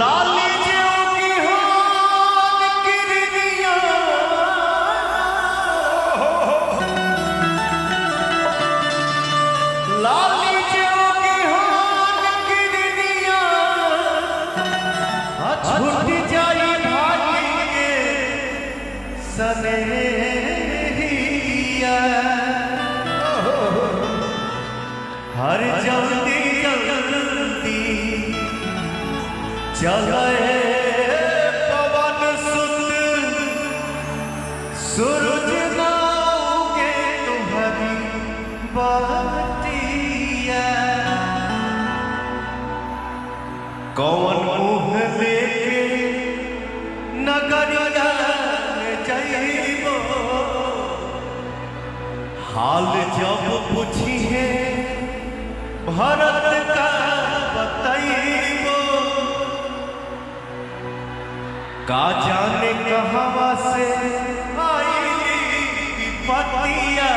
लाली ज्यों की हान किरनिया लाली ज्यों की हान किरनिया छूट जाई भागी के सनेहिया हर जल्दी जल्दी चले पवन सुत सूरज ना उगे तुम्हारी बतिया कौन मुँह लेके नगरिया जाइबो हाल जब पूछी है भारत का बताइबो का जाने कहवा से आई विपत्तिया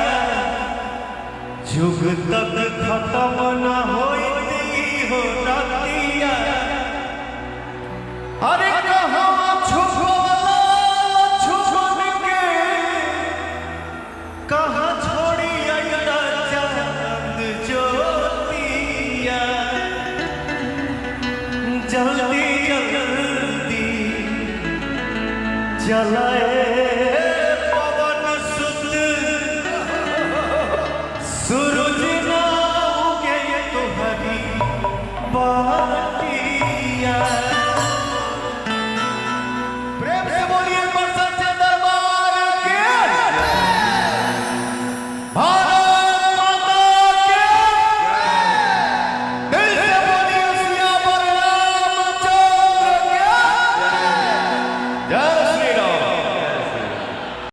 जुग तक खत्म न होती हो रतिया अरे कहवा छुपला छुपन के कहाँ छोड़ी अइला चांद ज्योतिया जल्दी जल्दी चलाए